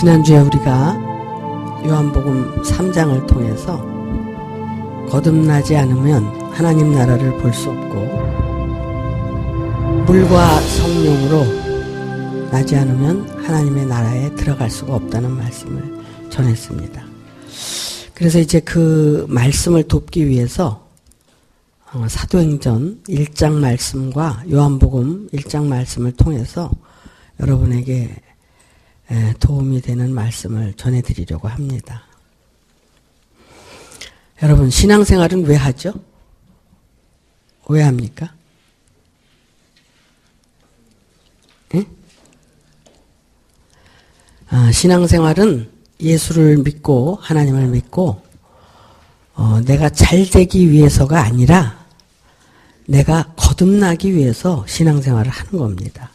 지난주에 우리가 요한복음 3장을 통해서 거듭나지 않으면 하나님 나라를 볼 수 없고 물과 성령으로 나지 않으면 하나님의 나라에 들어갈 수가 없다는 말씀을 전했습니다. 그래서 이제 그 말씀을 돕기 위해서 사도행전 1장 말씀과 요한복음 1장 말씀을 통해서 여러분에게 도움이 되는 말씀을 전해드리려고 합니다. 여러분, 신앙생활은 왜 하죠? 왜 합니까? 예? 신앙생활은 예수를 믿고 하나님을 믿고 내가 잘되기 위해서가 아니라 내가 거듭나기 위해서 신앙생활을 하는 겁니다.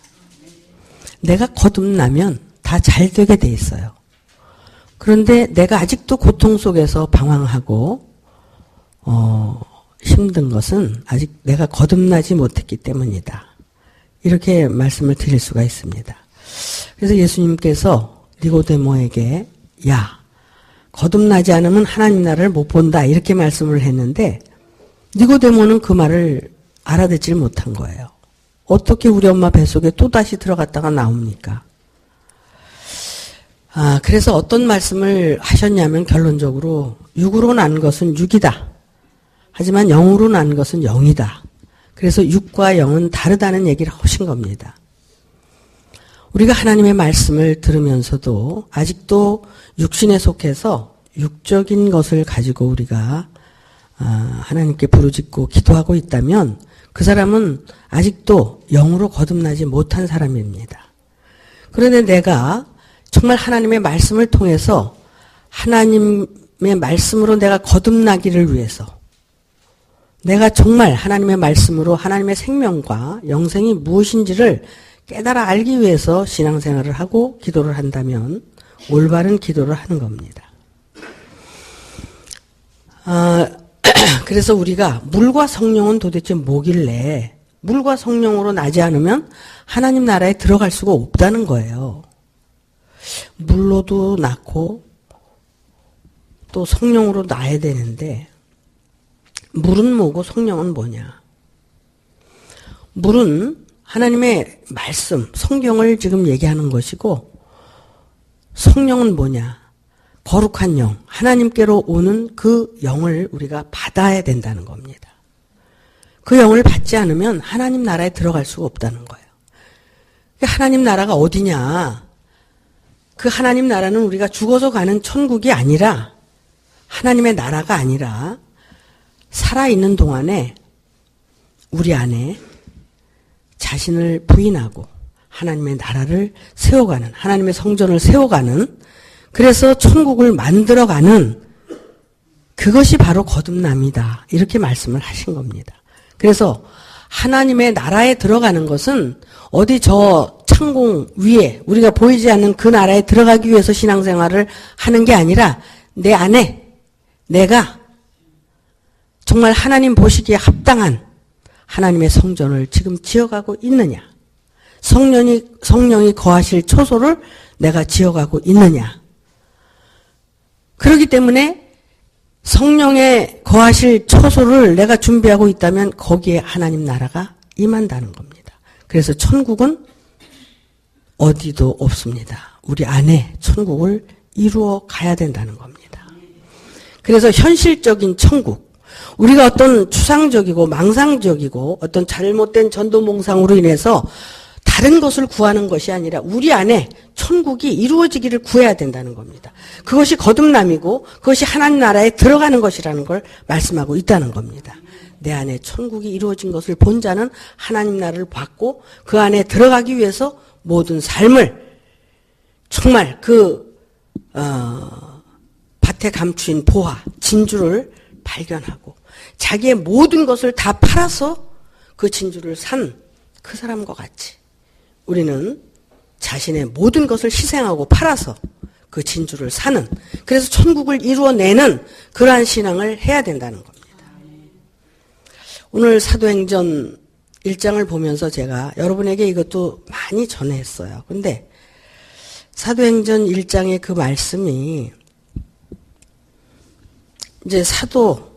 내가 거듭나면 다 잘되게 돼 있어요. 그런데 내가 아직도 고통 속에서 방황하고 힘든 것은 아직 내가 거듭나지 못했기 때문이다. 이렇게 말씀을 드릴 수가 있습니다. 그래서 예수님께서 니고데모에게 야, 거듭나지 않으면 하나님 나라를 못 본다 이렇게 말씀을 했는데 니고데모는 그 말을 알아듣질 못한 거예요. 어떻게 우리 엄마 뱃속에 또다시 들어갔다가 나옵니까? 그래서 어떤 말씀을 하셨냐면 결론적으로 육으로 난 것은 육이다. 하지만 영으로 난 것은 영이다. 그래서 육과 영은 다르다는 얘기를 하신 겁니다. 우리가 하나님의 말씀을 들으면서도 아직도 육신에 속해서 육적인 것을 가지고 우리가 하나님께 부르짖고 기도하고 있다면 그 사람은 아직도 영으로 거듭나지 못한 사람입니다. 그런데 내가 정말 하나님의 말씀을 통해서 하나님의 말씀으로 내가 거듭나기를 위해서 내가 정말 하나님의 말씀으로 하나님의 생명과 영생이 무엇인지를 깨달아 알기 위해서 신앙생활을 하고 기도를 한다면 올바른 기도를 하는 겁니다. 그래서 우리가 물과 성령은 도대체 뭐길래 물과 성령으로 나지 않으면 하나님 나라에 들어갈 수가 없다는 거예요. 물로도 낳고 또 성령으로 낳아야 되는데 물은 뭐고 성령은 뭐냐? 물은 하나님의 말씀, 성경을 지금 얘기하는 것이고 성령은 뭐냐? 거룩한 영, 하나님께로 오는 그 영을 우리가 받아야 된다는 겁니다. 그 영을 받지 않으면 하나님 나라에 들어갈 수가 없다는 거예요. 하나님 나라가 어디냐? 그 하나님 나라는 우리가 죽어서 가는 천국이 아니라 하나님의 나라가 아니라 살아있는 동안에 우리 안에 자신을 부인하고 하나님의 나라를 세워가는 하나님의 성전을 세워가는 그래서 천국을 만들어가는 그것이 바로 거듭남이다. 이렇게 말씀을 하신 겁니다. 그래서 하나님의 나라에 들어가는 것은 어디 저 창공 위에 우리가 보이지 않는 그 나라에 들어가기 위해서 신앙생활을 하는 게 아니라 내 안에 내가 정말 하나님 보시기에 합당한 하나님의 성전을 지금 지어가고 있느냐. 성령이 거하실 초소를 내가 지어가고 있느냐. 그렇기 때문에 성령의 거하실 초소를 내가 준비하고 있다면 거기에 하나님 나라가 임한다는 겁니다. 그래서 천국은 어디도 없습니다. 우리 안에 천국을 이루어 가야 된다는 겁니다. 그래서 현실적인 천국, 우리가 어떤 추상적이고 망상적이고 어떤 잘못된 전도몽상으로 인해서 다른 것을 구하는 것이 아니라 우리 안에 천국이 이루어지기를 구해야 된다는 겁니다. 그것이 거듭남이고 그것이 하나님 나라에 들어가는 것이라는 걸 말씀하고 있다는 겁니다. 내 안에 천국이 이루어진 것을 본 자는 하나님 나라를 받고 그 안에 들어가기 위해서 모든 삶을 정말 밭에 감추인 보화, 진주를 발견하고 자기의 모든 것을 다 팔아서 그 진주를 산 그 사람과 같이 우리는 자신의 모든 것을 희생하고 팔아서 그 진주를 사는 그래서 천국을 이루어내는 그러한 신앙을 해야 된다는 겁니다. 오늘 사도행전 1장을 보면서 제가 여러분에게 이것도 많이 전했어요. 근데 사도행전 1장의 그 말씀이 이제 사도에게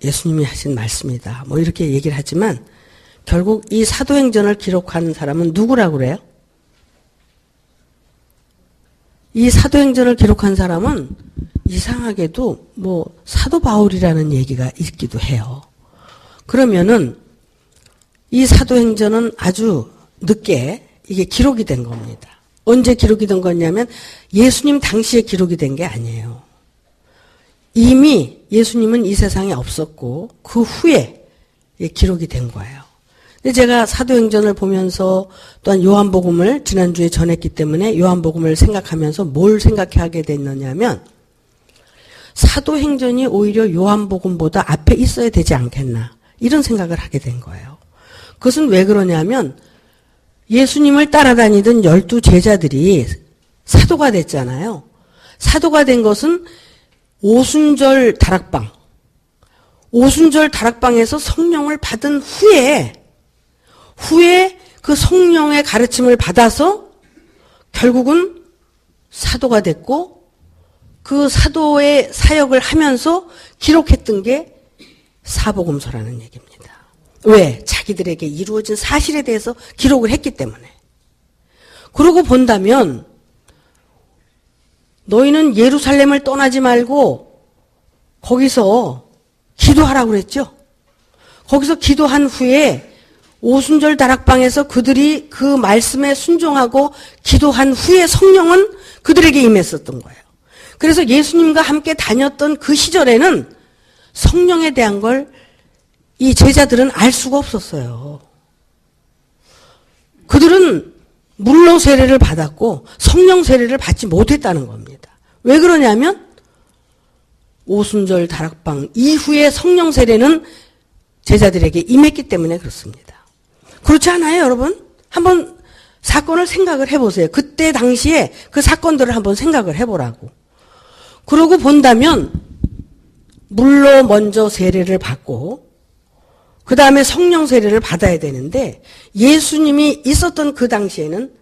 예수님이 하신 말씀이다. 뭐 이렇게 얘기를 하지만 결국 이 사도행전을 기록한 사람은 누구라고 그래요? 이 사도행전을 기록한 사람은 이상하게도 뭐 사도 바울이라는 얘기가 있기도 해요. 그러면은 이 사도행전은 아주 늦게 이게 기록이 된 겁니다. 언제 기록이 된 거냐면 예수님 당시에 기록이 된 게 아니에요. 이미 예수님은 이 세상에 없었고 그 후에 기록이 된 거예요. 근데 제가 사도행전을 보면서 또한 요한복음을 지난주에 전했기 때문에 요한복음을 생각하면서 뭘 생각하게 됐느냐면 사도행전이 오히려 요한복음보다 앞에 있어야 되지 않겠나 이런 생각을 하게 된 거예요. 그것은 왜 그러냐면 예수님을 따라다니던 12 제자들이 사도가 됐잖아요. 사도가 된 것은 오순절 다락방, 오순절 다락방에서 성령을 받은 후에 그 성령의 가르침을 받아서 결국은 사도가 됐고 그 사도의 사역을 하면서 기록했던 게 사복음서라는 얘기입니다. 왜? 자기들에게 이루어진 사실에 대해서 기록을 했기 때문에. 그러고 본다면 너희는 예루살렘을 떠나지 말고 거기서 기도하라고 그랬죠. 거기서 기도한 후에 오순절 다락방에서 그들이 그 말씀에 순종하고 기도한 후에 성령은 그들에게 임했었던 거예요. 그래서 예수님과 함께 다녔던 그 시절에는 성령에 대한 걸 이 제자들은 알 수가 없었어요. 그들은 물로 세례를 받았고 성령 세례를 받지 못했다는 겁니다. 왜 그러냐면 오순절 다락방 이후에 성령 세례는 제자들에게 임했기 때문에 그렇습니다. 그렇지 않아요, 여러분? 한번 사건을 생각을 해보세요. 그때 당시에 그 사건들을 한번 생각을 해보라고. 그러고 본다면 물로 먼저 세례를 받고 그 다음에 성령 세례를 받아야 되는데 예수님이 있었던 그 당시에는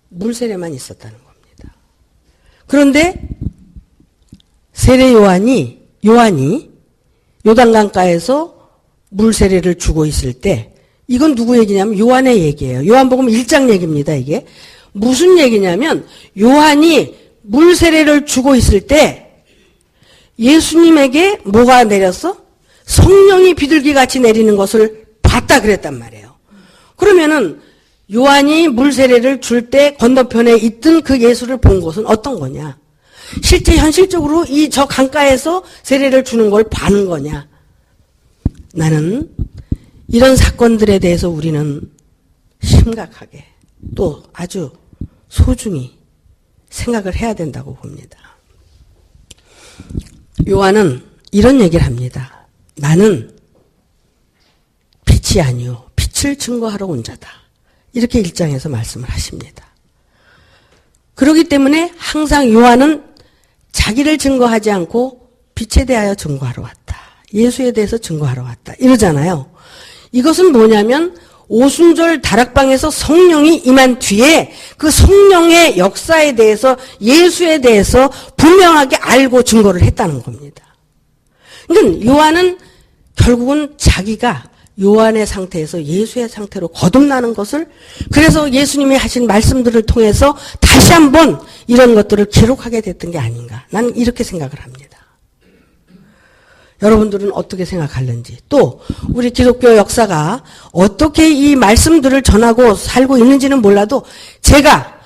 물 세례만 있었다는 겁니다. 그런데 세례 요한이 요단강가에서 물 세례를 주고 있을 때 이건 누구 얘기냐면 요한의 얘기예요. 요한복음 1장 얘기입니다. 이게 무슨 얘기냐면 요한이 물 세례를 주고 있을 때 예수님에게 뭐가 내렸어? 성령이 비둘기같이 내리는 것을 봤다 그랬단 말이에요. 그러면은 요한이 물 세례를 줄 때 건너편에 있던 그 예수를 본 것은 어떤 거냐? 실제 현실적으로 이 저 강가에서 세례를 주는 걸 봐는 거냐? 나는 이런 사건들에 대해서 우리는 심각하게 또 아주 소중히 생각을 해야 된다고 봅니다. 요한은 이런 얘기를 합니다. 나는 빛이 아니요 빛을 증거하러 온 자다. 이렇게 1장에서 말씀을 하십니다. 그렇기 때문에 항상 요한은 자기를 증거하지 않고 빛에 대하여 증거하러 왔다. 예수에 대해서 증거하러 왔다. 이러잖아요. 이것은 뭐냐면 오순절 다락방에서 성령이 임한 뒤에 그 성령의 역사에 대해서 예수에 대해서 분명하게 알고 증거를 했다는 겁니다. 그러니까 요한은 결국은 자기가 요한의 상태에서 예수의 상태로 거듭나는 것을 그래서 예수님이 하신 말씀들을 통해서 다시 한번 이런 것들을 기록하게 됐던 게 아닌가. 나는 이렇게 생각을 합니다. 여러분들은 어떻게 생각하는지 또 우리 기독교 역사가 어떻게 이 말씀들을 전하고 살고 있는지는 몰라도 제가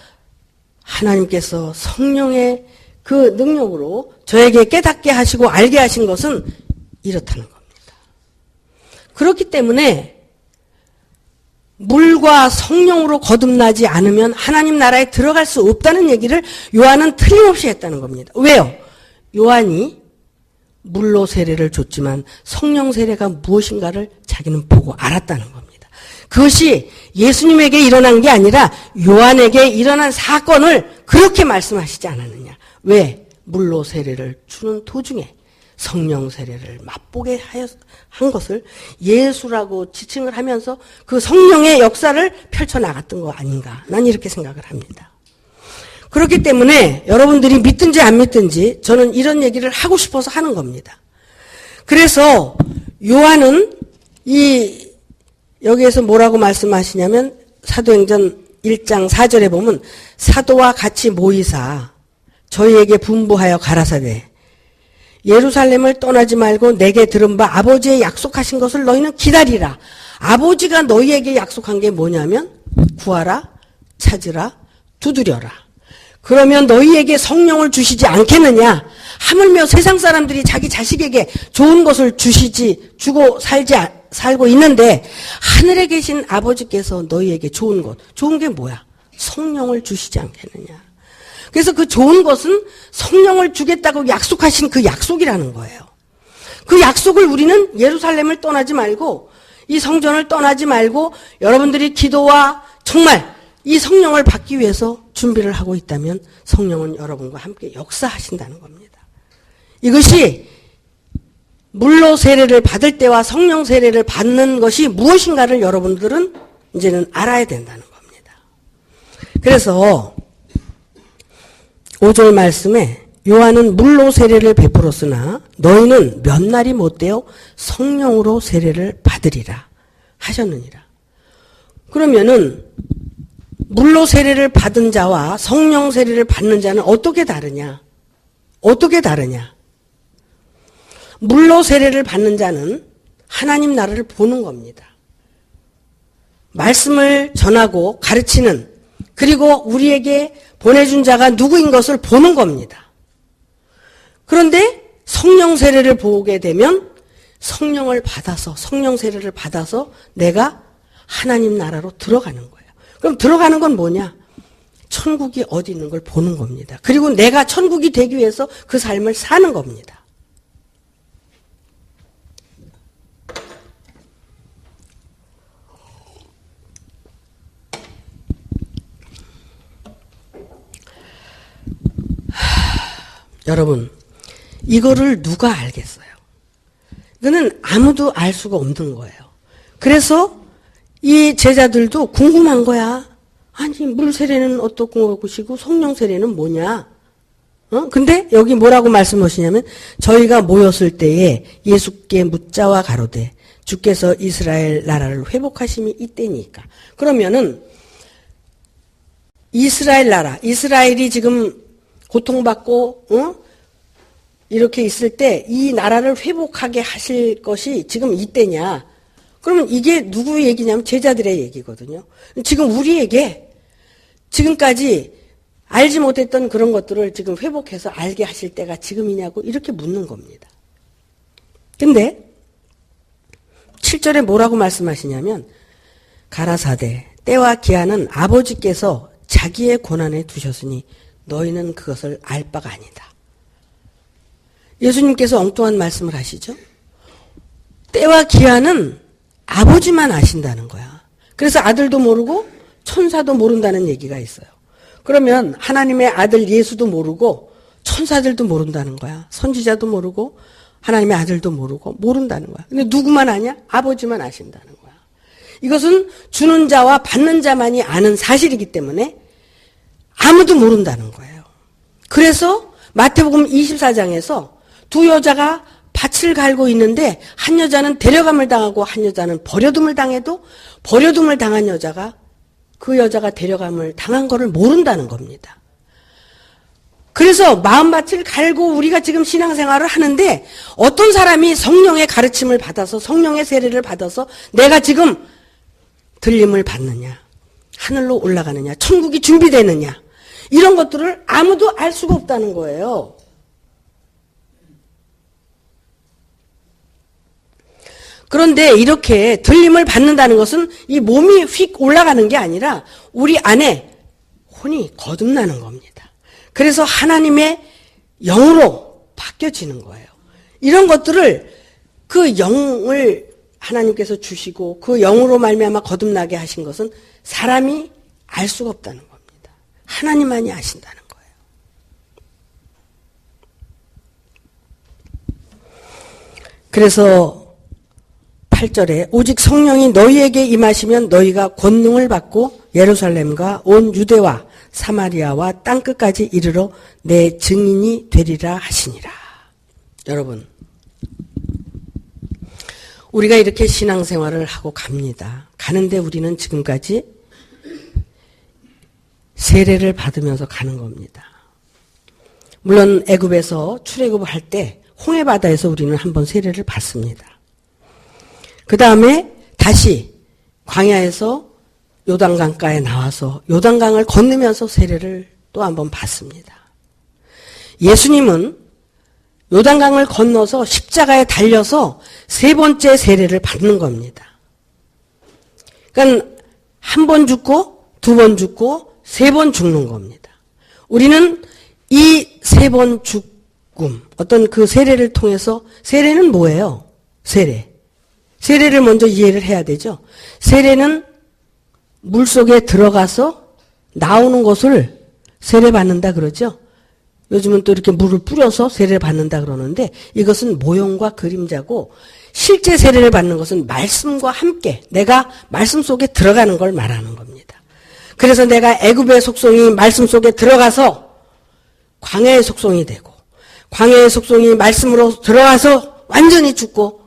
하나님께서 성령의 그 능력으로 저에게 깨닫게 하시고 알게 하신 것은 이렇다는 겁니다. 그렇기 때문에 물과 성령으로 거듭나지 않으면 하나님 나라에 들어갈 수 없다는 얘기를 요한은 틀림없이 했다는 겁니다. 왜요? 요한이 물로 세례를 줬지만 성령 세례가 무엇인가를 자기는 보고 알았다는 겁니다. 그것이 예수님에게 일어난 게 아니라 요한에게 일어난 사건을 그렇게 말씀하시지 않았느냐. 왜? 물로 세례를 주는 도중에 성령 세례를 맛보게 한 것을 예수라고 지칭을 하면서 그 성령의 역사를 펼쳐나갔던 거 아닌가. 난 이렇게 생각을 합니다. 그렇기 때문에 여러분들이 믿든지 안 믿든지 저는 이런 얘기를 하고 싶어서 하는 겁니다. 그래서 요한은 여기에서 뭐라고 말씀하시냐면 사도행전 1장 4절에 보면 사도와 같이 모이사 저희에게 분부하여 가라사대 예루살렘을 떠나지 말고 내게 들은 바 아버지의 약속하신 것을 너희는 기다리라. 아버지가 너희에게 약속한 게 뭐냐면 구하라, 찾으라, 두드려라. 그러면 너희에게 성령을 주시지 않겠느냐? 하물며 세상 사람들이 자기 자식에게 좋은 것을 주고 살고 있는데 하늘에 계신 아버지께서 너희에게 좋은 것, 좋은 게 뭐야? 성령을 주시지 않겠느냐? 그래서 그 좋은 것은 성령을 주겠다고 약속하신 그 약속이라는 거예요. 그 약속을 우리는 예루살렘을 떠나지 말고 이 성전을 떠나지 말고 여러분들이 기도와 정말 이 성령을 받기 위해서 준비를 하고 있다면 성령은 여러분과 함께 역사하신다는 겁니다. 이것이 물로 세례를 받을 때와 성령 세례를 받는 것이 무엇인가를 여러분들은 이제는 알아야 된다는 겁니다. 그래서 5절 말씀에 요한은 물로 세례를 베풀었으나 너희는 몇 날이 못되어 성령으로 세례를 받으리라 하셨느니라. 그러면은 물로 세례를 받은 자와 성령 세례를 받는 자는 어떻게 다르냐? 어떻게 다르냐? 물로 세례를 받는 자는 하나님 나라를 보는 겁니다. 말씀을 전하고 가르치는 그리고 우리에게 보내준 자가 누구인 것을 보는 겁니다. 그런데 성령 세례를 보게 되면 성령을 받아서 성령 세례를 받아서 내가 하나님 나라로 들어가는 거예요. 그럼 들어가는 건 뭐냐? 천국이 어디 있는 걸 보는 겁니다. 그리고 내가 천국이 되기 위해서 그 삶을 사는 겁니다. 여러분, 이거를 누가 알겠어요? 이거는 아무도 알 수가 없는 거예요. 그래서 이 제자들도 궁금한 거야. 아니, 물 세례는 어떤 것이고 성령 세례는 뭐냐? 근데 여기 뭐라고 말씀하시냐면 저희가 모였을 때에 예수께 묻자와 가로되 주께서 이스라엘 나라를 회복하심이 이때니까. 그러면은 이스라엘 나라, 이스라엘이 지금 고통받고 이렇게 있을 때 이 나라를 회복하게 하실 것이 지금 이때냐? 그러면 이게 누구 얘기냐면 제자들의 얘기거든요. 지금 우리에게 지금까지 알지 못했던 그런 것들을 지금 회복해서 알게 하실 때가 지금이냐고 이렇게 묻는 겁니다. 근데 7절에 뭐라고 말씀하시냐면 가라사대 때와 기한은 아버지께서 자기의 권한에 두셨으니 너희는 그것을 알 바가 아니다. 예수님께서 엉뚱한 말씀을 하시죠. 때와 기한은 아버지만 아신다는 거야. 그래서 아들도 모르고 천사도 모른다는 얘기가 있어요. 그러면 하나님의 아들 예수도 모르고 천사들도 모른다는 거야. 선지자도 모르고 하나님의 아들도 모르고 모른다는 거야. 근데 누구만 아냐? 아버지만 아신다는 거야. 이것은 주는 자와 받는 자만이 아는 사실이기 때문에 아무도 모른다는 거예요. 그래서 마태복음 24장에서 두 여자가 밭을 갈고 있는데 한 여자는 데려감을 당하고 한 여자는 버려둠을 당해도 버려둠을 당한 여자가 그 여자가 데려감을 당한 거를 모른다는 겁니다. 그래서 마음밭을 갈고 우리가 지금 신앙생활을 하는데 어떤 사람이 성령의 가르침을 받아서 성령의 세례를 받아서 내가 지금 들림을 받느냐, 하늘로 올라가느냐, 천국이 준비되느냐 이런 것들을 아무도 알 수가 없다는 거예요. 그런데 이렇게 들림을 받는다는 것은 이 몸이 휙 올라가는 게 아니라 우리 안에 혼이 거듭나는 겁니다. 그래서 하나님의 영으로 바뀌어지는 거예요. 이런 것들을 그 영을 하나님께서 주시고 그 영으로 말미암아 거듭나게 하신 것은 사람이 알 수가 없다는 겁니다. 하나님만이 아신다는 거예요. 그래서 8절에 오직 성령이 너희에게 임하시면 너희가 권능을 받고 예루살렘과 온 유대와 사마리아와 땅끝까지 이르러 내 증인이 되리라 하시니라. 여러분, 우리가 이렇게 신앙생활을 하고 갑니다. 가는데 우리는 지금까지 세례를 받으면서 가는 겁니다. 물론 애굽에서 출애굽을 할 때 홍해바다에서 우리는 한번 세례를 받습니다. 그 다음에 다시 광야에서 요단강가에 나와서 요단강을 건너면서 세례를 또 한번 받습니다. 예수님은 요단강을 건너서 십자가에 달려서 세 번째 세례를 받는 겁니다. 그러니까 한 번 죽고 두 번 죽고 세 번 죽는 겁니다. 우리는 이 세 번 죽음, 어떤 그 세례를 통해서, 세례는 뭐예요? 세례를 먼저 이해를 해야 되죠. 세례는 물속에 들어가서 나오는 것을 세례받는다 그러죠. 요즘은 또 이렇게 물을 뿌려서 세례를 받는다 그러는데 이것은 모형과 그림자고, 실제 세례를 받는 것은 말씀과 함께 내가 말씀 속에 들어가는 걸 말하는 겁니다. 그래서 내가 애굽의 속성이 말씀 속에 들어가서 광야의 속성이 되고, 광야의 속성이 말씀으로 들어가서 완전히 죽고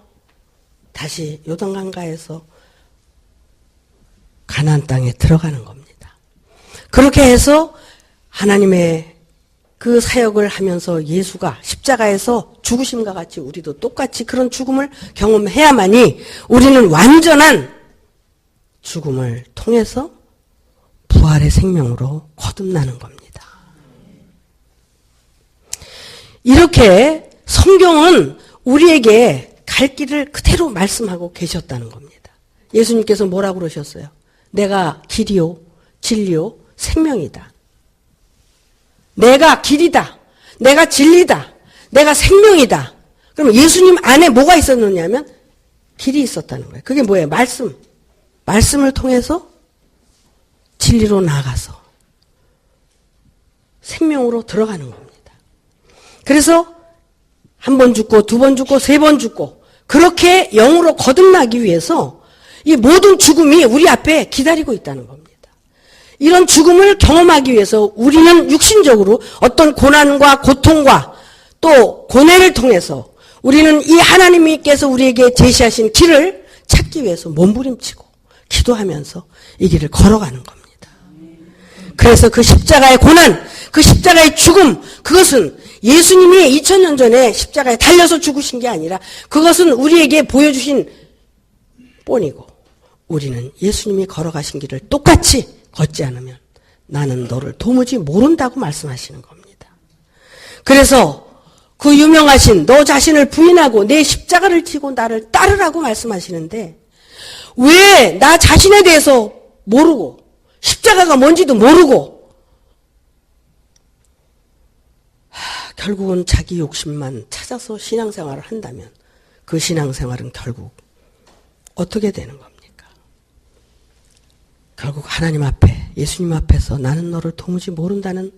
다시 요단강가에서 가나안 땅에 들어가는 겁니다. 그렇게 해서 하나님의 그 사역을 하면서 예수가 십자가에서 죽으심과 같이 우리도 똑같이 그런 죽음을 경험해야만이 우리는 완전한 죽음을 통해서 부활의 생명으로 거듭나는 겁니다. 이렇게 성경은 우리에게 갈 길을 그대로 말씀하고 계셨다는 겁니다. 예수님께서 뭐라고 그러셨어요? 내가 길이요, 진리요, 생명이다. 내가 길이다. 내가 진리다. 내가 생명이다. 그럼 예수님 안에 뭐가 있었느냐면 길이 있었다는 거예요. 그게 뭐예요? 말씀을 통해서 진리로 나아가서 생명으로 들어가는 겁니다. 그래서 한 번 죽고 두 번 죽고 세 번 죽고 그렇게 영으로 거듭나기 위해서 이 모든 죽음이 우리 앞에 기다리고 있다는 겁니다. 이런 죽음을 경험하기 위해서 우리는 육신적으로 어떤 고난과 고통과 또 고뇌를 통해서 우리는 이 하나님께서 우리에게 제시하신 길을 찾기 위해서 몸부림치고 기도하면서 이 길을 걸어가는 겁니다. 그래서 그 십자가의 고난, 그 십자가의 죽음, 그것은 예수님이 2000년 전에 십자가에 달려서 죽으신 게 아니라 그것은 우리에게 보여주신 본이고, 우리는 예수님이 걸어가신 길을 똑같이 걷지 않으면 나는 너를 도무지 모른다고 말씀하시는 겁니다. 그래서 그 유명하신 너 자신을 부인하고 내 십자가를 지고 나를 따르라고 말씀하시는데, 왜 나 자신에 대해서 모르고 십자가가 뭔지도 모르고 결국은 자기 욕심만 찾아서 신앙생활을 한다면 그 신앙생활은 결국 어떻게 되는 겁니까? 결국 하나님 앞에, 예수님 앞에서 나는 너를 도무지 모른다는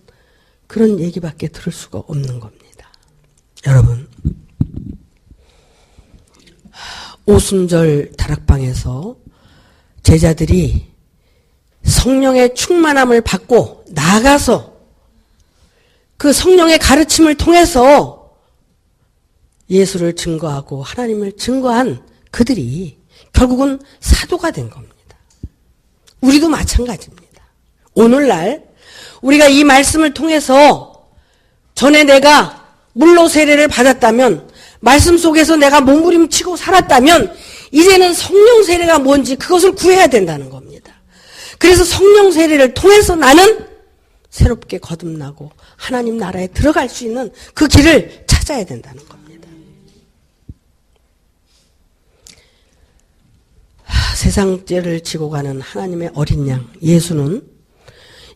그런 얘기밖에 들을 수가 없는 겁니다. 여러분, 오순절 다락방에서 제자들이 성령의 충만함을 받고 나가서 그 성령의 가르침을 통해서 예수를 증거하고 하나님을 증거한 그들이 결국은 사도가 된 겁니다. 우리도 마찬가지입니다. 오늘날 우리가 이 말씀을 통해서 전에 내가 물로 세례를 받았다면, 말씀 속에서 내가 몸부림치고 살았다면 이제는 성령 세례가 뭔지 그것을 구해야 된다는 겁니다. 그래서 성령 세례를 통해서 나는 새롭게 거듭나고 하나님 나라에 들어갈 수 있는 그 길을 찾아야 된다는 겁니다. 세상 죄를 지고 가는 하나님의 어린 양 예수는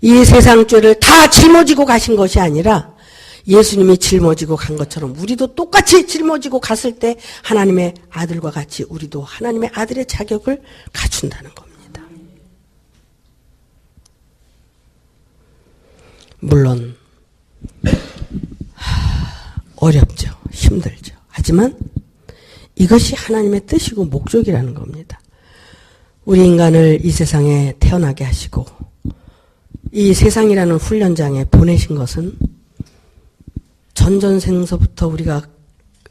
이 세상 죄를 다 짊어지고 가신 것이 아니라 예수님이 짊어지고 간 것처럼 우리도 똑같이 짊어지고 갔을 때 하나님의 아들과 같이 우리도 하나님의 아들의 자격을 갖춘다는 겁니다. 물론 어렵죠. 힘들죠. 하지만 이것이 하나님의 뜻이고 목적이라는 겁니다. 우리 인간을 이 세상에 태어나게 하시고 이 세상이라는 훈련장에 보내신 것은 전전생서부터 우리가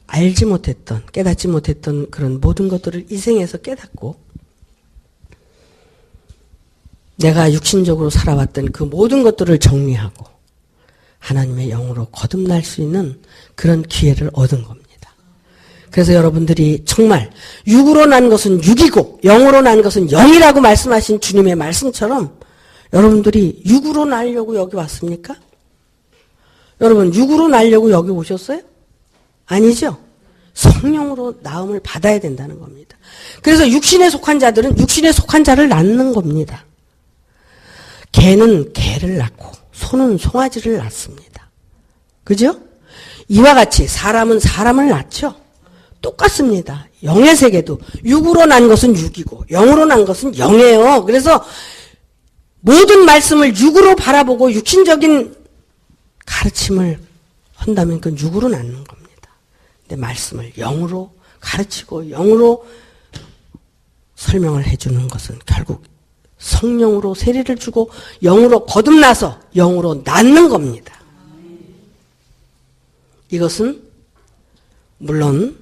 알지 못했던, 깨닫지 못했던 그런 모든 것들을 이 생에서 깨닫고 내가 육신적으로 살아왔던 그 모든 것들을 정리하고 하나님의 영으로 거듭날 수 있는 그런 기회를 얻은 겁니다. 그래서 여러분들이 정말 육으로 난 것은 육이고 영으로 난 것은 영이라고 말씀하신 주님의 말씀처럼 여러분들이 육으로 나려고 여기 왔습니까? 여러분 육으로 나려고 여기 오셨어요? 아니죠? 성령으로 나음을 받아야 된다는 겁니다. 그래서 육신에 속한 자들은 육신에 속한 자를 낳는 겁니다. 개는 개를 낳고 소는 송아지를 낳습니다. 그죠? 이와 같이 사람은 사람을 낳죠. 똑같습니다. 영의 세계도 육으로 난 것은 육이고 영으로 난 것은 영이에요. 그래서 모든 말씀을 육으로 바라보고 육신적인 가르침을 한다면 그건 육으로 낳는 겁니다. 근데 말씀을 영으로 가르치고 영으로 설명을 해주는 것은 결국 성령으로 세례를 주고 영으로 거듭나서 영으로 낳는 겁니다. 이것은 물론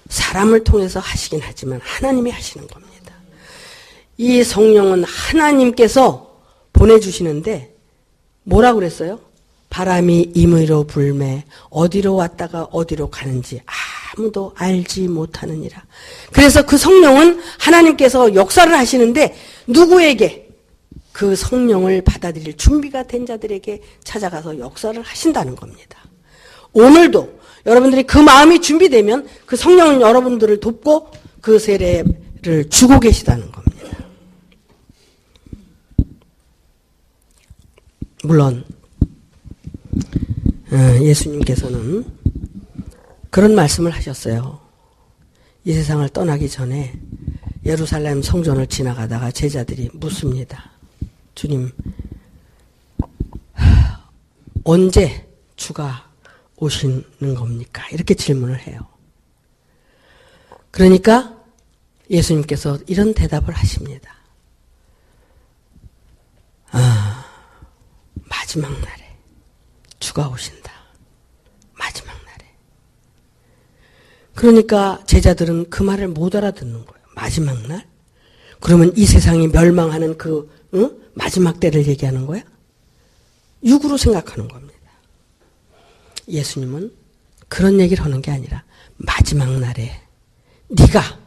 사람을 통해서 하시긴 하지만 하나님이 하시는 겁니다. 이 성령은 하나님께서 보내주시는데 뭐라고 그랬어요? 바람이 임의로 불매 어디로 왔다가 어디로 가는지 아무도 알지 못하느니라. 그래서 그 성령은 하나님께서 역사를 하시는데 누구에게? 그 성령을 받아들일 준비가 된 자들에게 찾아가서 역사를 하신다는 겁니다. 오늘도 여러분들이 그 마음이 준비되면 그 성령은 여러분들을 돕고 그 세례를 주고 계시다는 겁니다. 물론 예수님께서는 그런 말씀을 하셨어요. 이 세상을 떠나기 전에 예루살렘 성전을 지나가다가 제자들이 묻습니다. 주님, 언제 주가 오시는 겁니까? 이렇게 질문을 해요. 그러니까 예수님께서 이런 대답을 하십니다. 마지막 날에 주가 오신다. 마지막 날에. 그러니까 제자들은 그 말을 못 알아듣는 거예요. 마지막 날? 그러면 이 세상이 멸망하는 그 마지막 때를 얘기하는 거야? 육으로 생각하는 겁니다. 예수님은 그런 얘기를 하는 게 아니라 마지막 날에 네가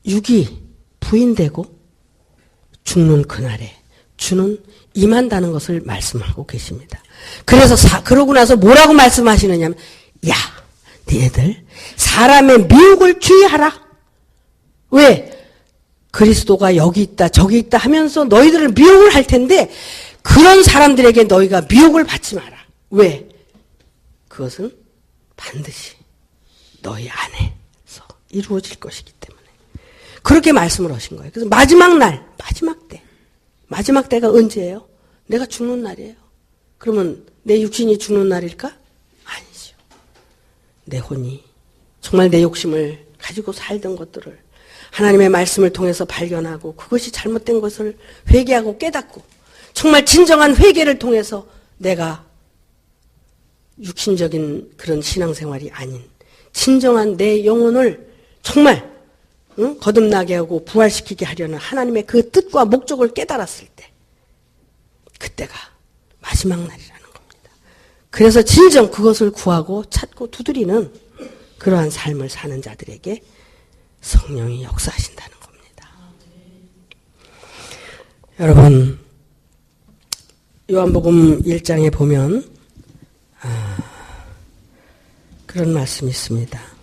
육이 부인되고 죽는 그날에 주는 임한다는 것을 말씀하고 계십니다. 그래서 그러고 나서 뭐라고 말씀하시느냐면 야, 니네들 사람의 미혹을 주의하라. 왜? 그리스도가 여기 있다 저기 있다 하면서 너희들을 미혹을 할 텐데 그런 사람들에게 너희가 미혹을 받지 마라. 왜? 그것은 반드시 너희 안에서 이루어질 것이기 때문에 그렇게 말씀을 하신 거예요. 그래서 마지막 날, 마지막 때가 언제예요? 내가 죽는 날이에요. 그러면 내 육신이 죽는 날일까? 아니죠. 내 혼이 정말 내 욕심을 가지고 살던 것들을 하나님의 말씀을 통해서 발견하고 그것이 잘못된 것을 회개하고 깨닫고 정말 진정한 회개를 통해서 내가 육신적인 그런 신앙생활이 아닌 진정한 내 영혼을 정말 거듭나게 하고 부활시키게 하려는 하나님의 그 뜻과 목적을 깨달았을 때 그때가 마지막 날이라는 겁니다. 그래서 진정 그것을 구하고 찾고 두드리는 그러한 삶을 사는 자들에게 성령이 역사하신다는 겁니다. 여러분 요한복음 1장에 보면 그런 말씀이 있습니다.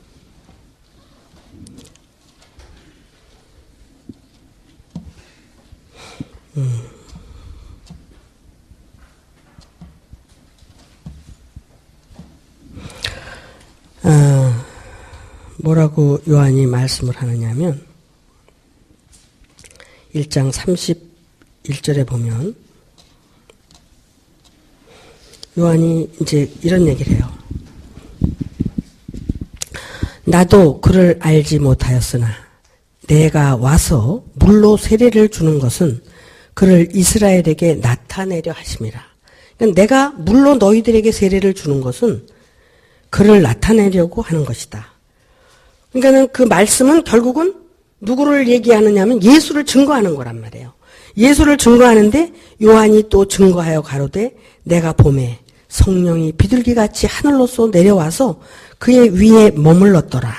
뭐라고 요한이 말씀을 하느냐면 1장 31절에 보면 요한이 이제 이런 얘기를 해요. 나도 그를 알지 못하였으나 내가 와서 물로 세례를 주는 것은 그를 이스라엘에게 나타내려 하심이라. 그러니까 내가 물로 너희들에게 세례를 주는 것은 그를 나타내려고 하는 것이다. 그러니까는 그 말씀은 결국은 누구를 얘기하느냐면 예수를 증거하는 거란 말이에요. 예수를 증거하는데 요한이 또 증거하여 가로되 내가 봄에 성령이 비둘기같이 하늘로서 내려와서 그의 위에 머물렀더라.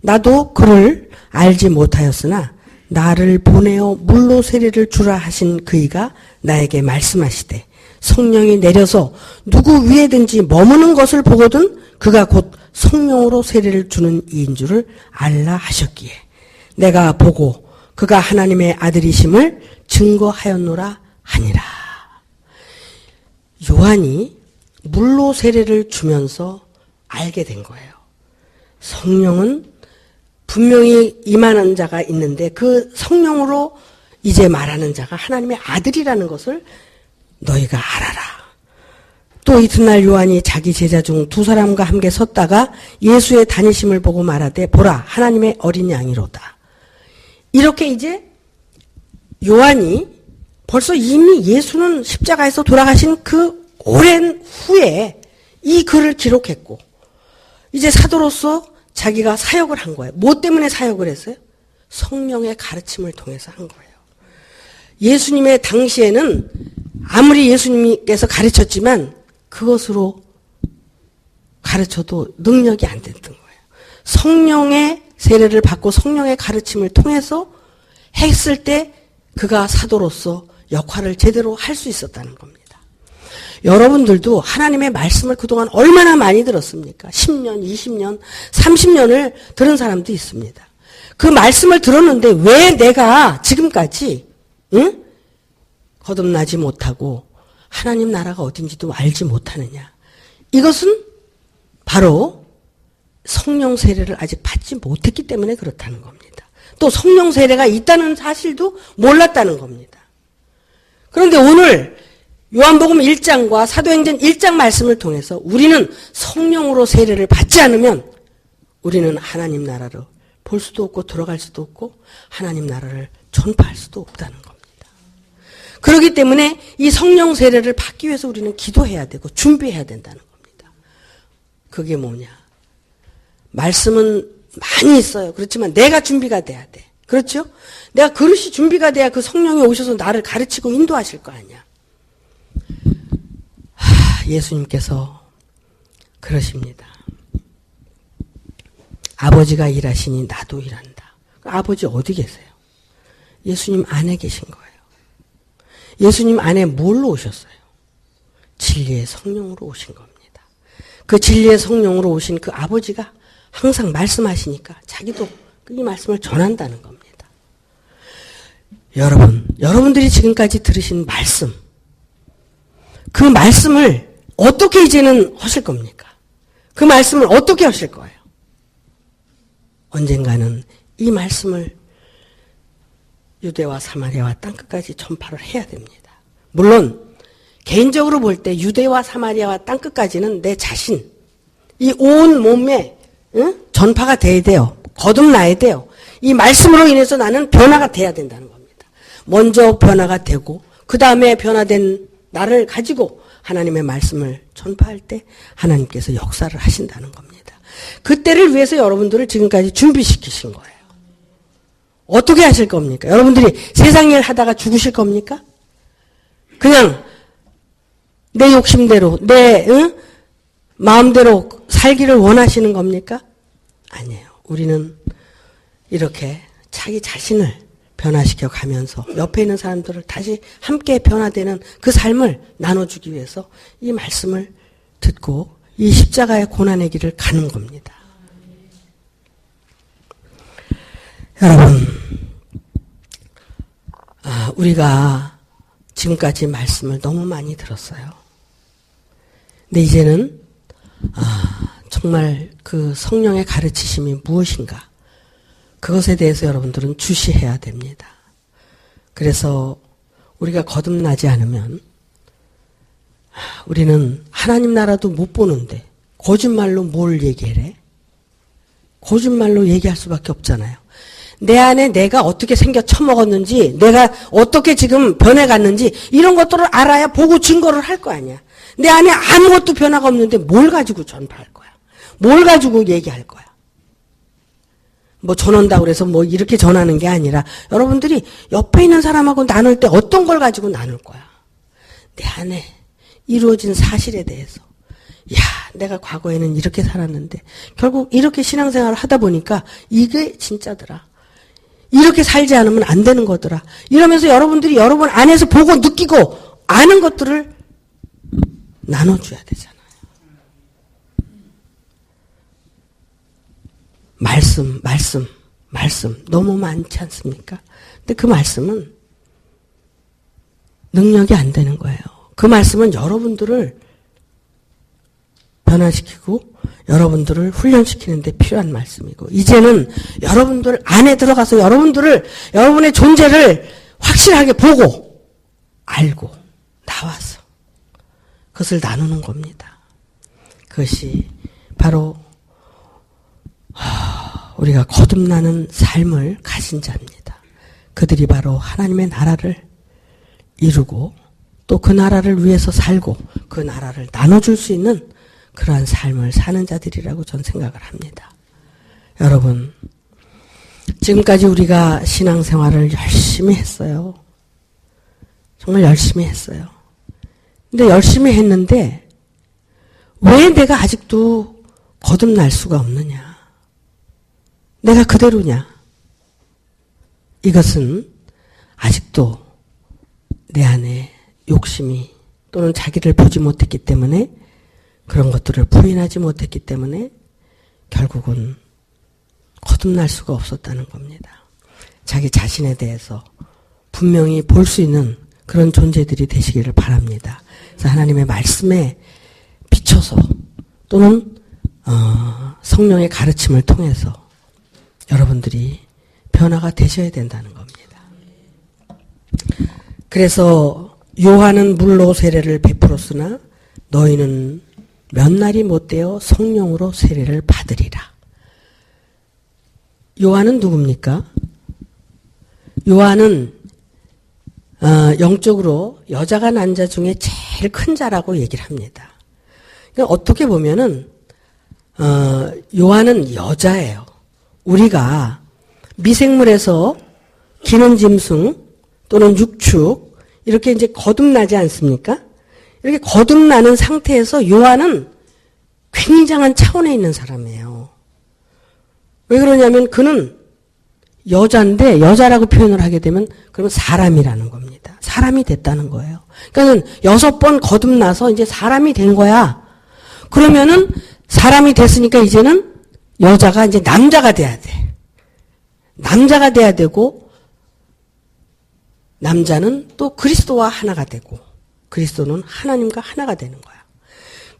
나도 그를 알지 못하였으나 나를 보내어 물로 세례를 주라 하신 그이가 나에게 말씀하시되 성령이 내려서 누구 위에든지 머무는 것을 보거든 그가 곧 성령으로 세례를 주는 이인 줄을 알라 하셨기에 내가 보고 그가 하나님의 아들이심을 증거하였노라 하니라. 요한이 물로 세례를 주면서 알게 된 거예요. 성령은 분명히 임하는 자가 있는데 그 성령으로 이제 말하는 자가 하나님의 아들이라는 것을 너희가 알아라. 또 이튿날 요한이 자기 제자 중 두 사람과 함께 섰다가 예수의 다니심을 보고 말하되 보라 하나님의 어린 양이로다. 이렇게 이제 요한이 벌써 이미 예수는 십자가에서 돌아가신 그 오랜 후에 이 글을 기록했고 이제 사도로서 자기가 사역을 한 거예요. 뭐 때문에 사역을 했어요? 성령의 가르침을 통해서 한 거예요. 예수님의 당시에는 아무리 예수님께서 가르쳤지만 그것으로 가르쳐도 능력이 안 됐던 거예요. 성령의 세례를 받고 성령의 가르침을 통해서 했을 때 그가 사도로서 역할을 제대로 할 수 있었다는 겁니다. 여러분들도 하나님의 말씀을 그동안 얼마나 많이 들었습니까? 10년, 20년, 30년을 들은 사람도 있습니다. 그 말씀을 들었는데 왜 내가 지금까지 거듭나지 못하고 하나님 나라가 어딘지도 알지 못하느냐. 이것은 바로 성령 세례를 아직 받지 못했기 때문에 그렇다는 겁니다. 또 성령 세례가 있다는 사실도 몰랐다는 겁니다. 그런데 오늘 요한복음 1장과 사도행전 1장 말씀을 통해서 우리는 성령으로 세례를 받지 않으면 우리는 하나님 나라를 볼 수도 없고 들어갈 수도 없고 하나님 나라를 전파할 수도 없다는 겁니다. 그렇기 때문에 이 성령 세례를 받기 위해서 우리는 기도해야 되고 준비해야 된다는 겁니다. 그게 뭐냐? 말씀은 많이 있어요. 그렇지만 내가 준비가 돼야 돼. 그렇죠? 내가 그릇이 준비가 돼야 그 성령이 오셔서 나를 가르치고 인도하실 거 아니야. 예수님께서 그러십니다. 아버지가 일하시니 나도 일한다. 아버지 어디 계세요? 예수님 안에 계신 거예요. 예수님 안에 뭘로 오셨어요? 진리의 성령으로 오신 겁니다. 그 진리의 성령으로 오신 그 아버지가 항상 말씀하시니까 자기도 이 말씀을 전한다는 겁니다. 여러분들이 지금까지 들으신 말씀, 그 말씀을 어떻게 이제는 하실 겁니까? 그 말씀을 어떻게 하실 거예요? 언젠가는 이 말씀을 유대와 사마리아와 땅끝까지 전파를 해야 됩니다. 물론 개인적으로 볼 때 유대와 사마리아와 땅끝까지는 내 자신, 이 온 몸에 전파가 돼야 돼요. 거듭나야 돼요. 이 말씀으로 인해서 나는 변화가 돼야 된다는 겁니다. 먼저 변화가 되고 그 다음에 변화된 나를 가지고 하나님의 말씀을 전파할 때 하나님께서 역사를 하신다는 겁니다. 그때를 위해서 여러분들을 지금까지 준비시키신 거예요. 어떻게 하실 겁니까? 여러분들이 세상 일 하다가 죽으실 겁니까? 그냥 내 욕심대로 내 마음대로 살기를 원하시는 겁니까? 아니에요. 우리는 이렇게 자기 자신을 변화시켜 가면서 옆에 있는 사람들을 다시 함께 변화되는 그 삶을 나눠주기 위해서 이 말씀을 듣고 이 십자가의 고난의 길을 가는 겁니다. 여러분, 우리가 지금까지 말씀을 너무 많이 들었어요. 근데 이제는 정말 그 성령의 가르치심이 무엇인가? 그것에 대해서 여러분들은 주시해야 됩니다. 그래서 우리가 거듭나지 않으면 우리는 하나님 나라도 못 보는데 거짓말로 뭘 얘기해? 거짓말로 얘기할 수밖에 없잖아요. 내 안에 내가 어떻게 생겨 처먹었는지, 내가 어떻게 지금 변해갔는지 이런 것들을 알아야 보고 증거를 할 거 아니야. 내 안에 아무것도 변화가 없는데 뭘 가지고 전파할 거야? 뭘 가지고 얘기할 거야? 뭐 전한다고 그래서 뭐 이렇게 전하는 게 아니라 여러분들이 옆에 있는 사람하고 나눌 때 어떤 걸 가지고 나눌 거야? 내 안에 이루어진 사실에 대해서. 야, 내가 과거에는 이렇게 살았는데 결국 이렇게 신앙생활을 하다 보니까 이게 진짜더라. 이렇게 살지 않으면 안 되는 거더라. 이러면서 여러분들이 여러분 안에서 보고 느끼고 아는 것들을 나눠줘야 되잖아요. 말씀 너무 많지 않습니까? 근데 그 말씀은 능력이 안 되는 거예요. 그 말씀은 여러분들을 변화시키고 여러분들을 훈련시키는 데 필요한 말씀이고, 이제는 여러분들 안에 들어가서 여러분의 존재를 확실하게 보고 알고 나와서 그것을 나누는 겁니다. 그것이 바로 우리가 거듭나는 삶을 가진 자입니다. 그들이 바로 하나님의 나라를 이루고 또 그 나라를 위해서 살고 그 나라를 나눠줄 수 있는 그러한 삶을 사는 자들이라고 저는 생각을 합니다. 여러분, 지금까지 우리가 신앙생활을 열심히 했어요. 정말 열심히 했어요. 근데 열심히 했는데 왜 내가 아직도 거듭날 수가 없느냐? 내가 그대로냐? 이것은 아직도 내 안에 욕심이 또는 자기를 보지 못했기 때문에, 그런 것들을 부인하지 못했기 때문에 결국은 거듭날 수가 없었다는 겁니다. 자기 자신에 대해서 분명히 볼 수 있는 그런 존재들이 되시기를 바랍니다. 그래서 하나님의 말씀에 비춰서 또는 성령의 가르침을 통해서 여러분들이 변화가 되셔야 된다는 겁니다. 그래서 요한은 물로 세례를 베풀었으나 너희는 몇 날이 못되어 성령으로 세례를 받으리라. 요한은 누굽니까? 요한은 영적으로 여자가 난 자 중에 제일 큰 자라고 얘기를 합니다. 그러니까 어떻게 보면은 요한은 여자예요. 우리가 미생물에서 기는 짐승 또는 육축 이렇게 이제 거듭나지 않습니까? 이렇게 거듭나는 상태에서 요한은 굉장한 차원에 있는 사람이에요. 왜 그러냐면 그는 여자인데, 여자라고 표현을 하게 되면 그러면 사람이라는 겁니다. 사람이 됐다는 거예요. 그러니까 6번 거듭나서 이제 사람이 된 거야. 그러면은 사람이 됐으니까 이제는 여자가 이제 남자가 돼야 돼. 남자가 돼야 되고, 남자는 또 그리스도와 하나가 되고, 그리스도는 하나님과 하나가 되는 거야.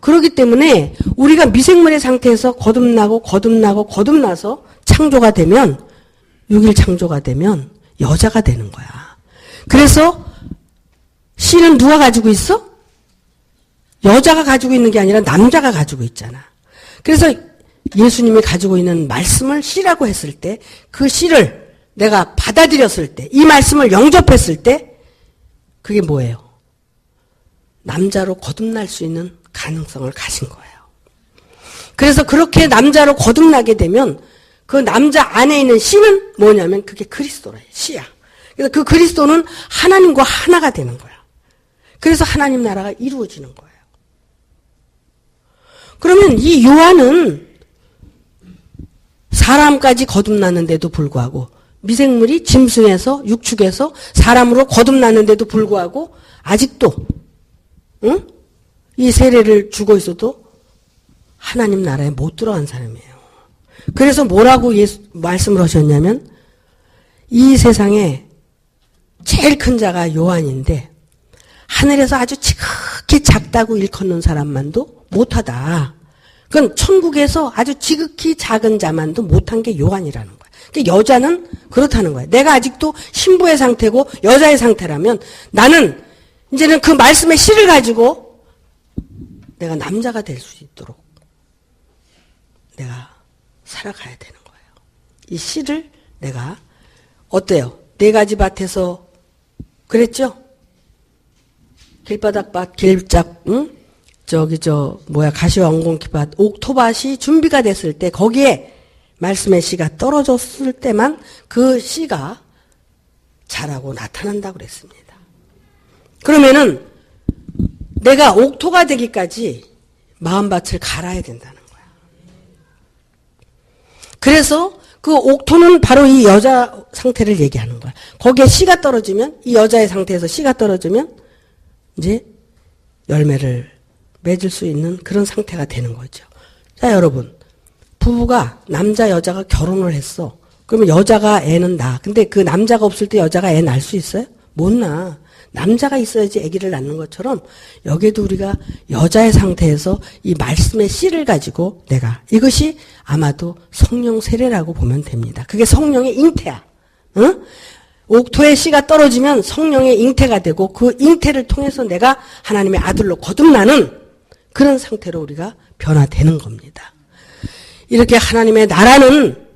그렇기 때문에 우리가 미생물의 상태에서 거듭나서 창조가 되면, 6일 창조가 되면 여자가 되는 거야. 그래서 씨는 누가 가지고 있어? 여자가 가지고 있는 게 아니라 남자가 가지고 있잖아. 그래서 예수님이 가지고 있는 말씀을 씨라고 했을 때, 그 씨를 내가 받아들였을 때, 이 말씀을 영접했을 때, 그게 뭐예요? 남자로 거듭날 수 있는 가능성을 가진 거예요. 그래서 그렇게 남자로 거듭나게 되면 그 남자 안에 있는 씨는 뭐냐면 그게 그리스도라, 씨야. 그래서 그 그리스도는 하나님과 하나가 되는 거야. 그래서 하나님 나라가 이루어지는 거예요. 그러면 이 요한은 사람까지 거듭났는데도 불구하고, 미생물이 짐승에서 육축에서 사람으로 거듭났는데도 불구하고 아직도 이 세례를 주고 있어도 하나님 나라에 못 들어간 사람이에요. 그래서 뭐라고 말씀을 하셨냐면, 이 세상에 제일 큰 자가 요한인데 하늘에서 아주 지극히 작다고 일컫는 사람만도 못하다. 그건 천국에서 아주 지극히 작은 자만도 못한 게 요한이라는 거야. 그러니까 여자는 그렇다는 거야. 내가 아직도 신부의 상태고 여자의 상태라면 나는 이제는 그 말씀의 씨를 가지고 내가 남자가 될 수 있도록 내가 살아가야 되는 거예요. 이 씨를 내가 어때요? 4가지 밭에서 그랬죠? 길바닥밭, 길짝, 가시와 엉겅퀴밭, 옥토밭이 준비가 됐을 때 거기에 말씀의 씨가 떨어졌을 때만 그 씨가 자라고 나타난다고 그랬습니다. 그러면은 내가 옥토가 되기까지 마음밭을 갈아야 된다는 거야. 그래서 그 옥토는 바로 이 여자 상태를 얘기하는 거야. 거기에 씨가 떨어지면, 이 여자의 상태에서 씨가 떨어지면 이제 열매를 맺을 수 있는 그런 상태가 되는 거죠. 자, 여러분. 부부가, 남자, 여자가 결혼을 했어. 그러면 여자가 애는 낳아. 근데 그 남자가 없을 때 여자가 애 낳을 수 있어요? 못 낳아. 남자가 있어야지 아기를 낳는 것처럼 여기에도 우리가 여자의 상태에서 이 말씀의 씨를 가지고 내가, 이것이 아마도 성령 세례라고 보면 됩니다. 그게 성령의 잉태야. 응? 옥토의 씨가 떨어지면 성령의 잉태가 되고 그 잉태를 통해서 내가 하나님의 아들로 거듭나는 그런 상태로 우리가 변화되는 겁니다. 이렇게 하나님의 나라는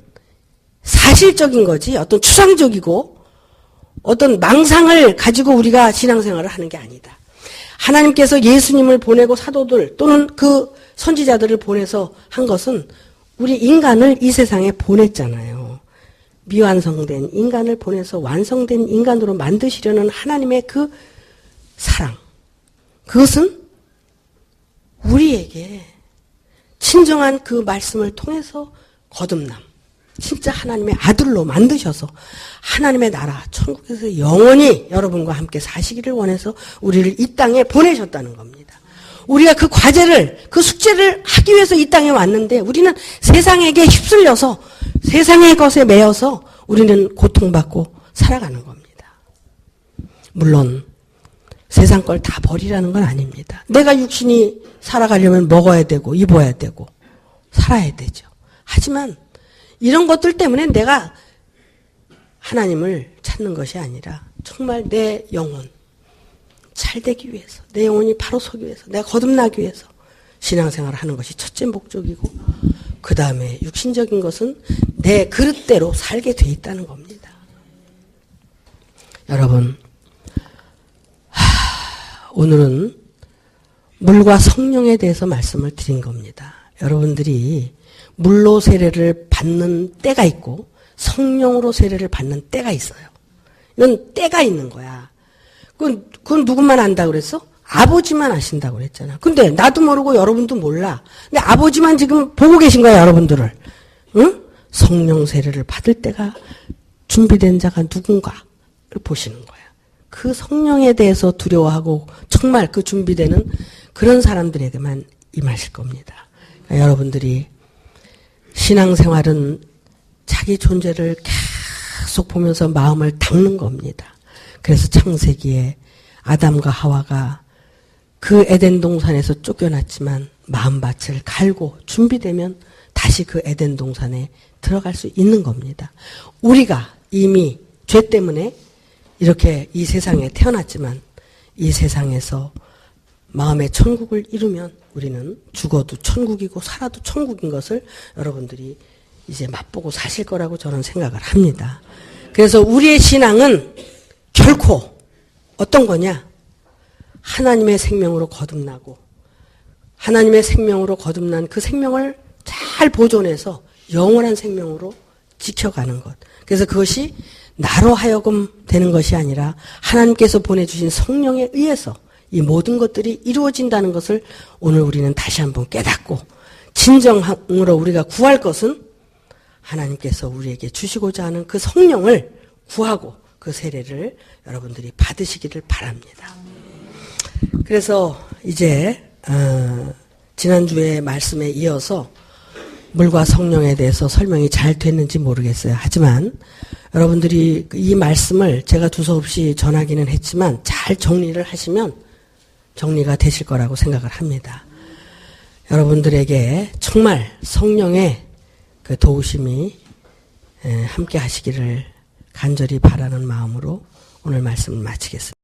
사실적인 거지 어떤 추상적이고 어떤 망상을 가지고 우리가 신앙생활을 하는 게 아니다. 하나님께서 예수님을 보내고 사도들 또는 그 선지자들을 보내서 한 것은 우리 인간을 이 세상에 보냈잖아요. 미완성된 인간을 보내서 완성된 인간으로 만드시려는 하나님의 그 사랑. 그것은 우리에게 진정한 그 말씀을 통해서 거듭남. 진짜 하나님의 아들로 만드셔서 하나님의 나라 천국에서 영원히 여러분과 함께 사시기를 원해서 우리를 이 땅에 보내셨다는 겁니다. 우리가 그 과제를, 그 숙제를 하기 위해서 이 땅에 왔는데 우리는 세상에게 휩쓸려서 세상의 것에 매여서 우리는 고통받고 살아가는 겁니다. 물론 세상 걸 다 버리라는 건 아닙니다. 내가 육신이 살아가려면 먹어야 되고 입어야 되고 살아야 되죠. 하지만 이런 것들 때문에 내가 하나님을 찾는 것이 아니라 정말 내 영혼 잘 되기 위해서, 내 영혼이 바로 서기 위해서, 내가 거듭나기 위해서 신앙생활을 하는 것이 첫째 목적이고 그 다음에 육신적인 것은 내 그릇대로 살게 돼 있다는 겁니다. 여러분, 오늘은 물과 성령에 대해서 말씀을 드린 겁니다. 여러분들이 물로 세례를 받는 때가 있고 성령으로 세례를 받는 때가 있어요. 이건 때가 있는 거야. 그건 누구만 안다고 그랬어? 아버지만 아신다고 그랬잖아. 근데 나도 모르고 여러분도 몰라. 근데 아버지만 지금 보고 계신 거야, 여러분들을. 응? 성령 세례를 받을 때가 준비된 자가 누군가를 보시는 거야. 그 성령에 대해서 두려워하고 정말 그 준비되는 그런 사람들에게만 임하실 겁니다. 그러니까 여러분들이 신앙생활은 자기 존재를 계속 보면서 마음을 닦는 겁니다. 그래서 창세기에 아담과 하와가 그 에덴 동산에서 쫓겨났지만 마음밭을 갈고 준비되면 다시 그 에덴 동산에 들어갈 수 있는 겁니다. 우리가 이미 죄 때문에 이렇게 이 세상에 태어났지만 이 세상에서 마음의 천국을 이루면 우리는 죽어도 천국이고 살아도 천국인 것을 여러분들이 이제 맛보고 사실 거라고 저는 생각을 합니다. 그래서 우리의 신앙은 결코 어떤 거냐? 하나님의 생명으로 거듭나고 하나님의 생명으로 거듭난 그 생명을 잘 보존해서 영원한 생명으로 지켜가는 것. 그래서 그것이 나로 하여금 되는 것이 아니라 하나님께서 보내주신 성령에 의해서 이 모든 것들이 이루어진다는 것을 오늘 우리는 다시 한번 깨닫고 진정으로 우리가 구할 것은 하나님께서 우리에게 주시고자 하는 그 성령을 구하고 그 세례를 여러분들이 받으시기를 바랍니다. 그래서 이제 지난주에 말씀에 이어서 물과 성령에 대해서 설명이 잘 됐는지 모르겠어요. 하지만 여러분들이 이 말씀을 제가 두서없이 전하기는 했지만 잘 정리를 하시면 정리가 되실 거라고 생각을 합니다. 여러분들에게 정말 성령의 그 도우심이 함께 하시기를 간절히 바라는 마음으로 오늘 말씀을 마치겠습니다.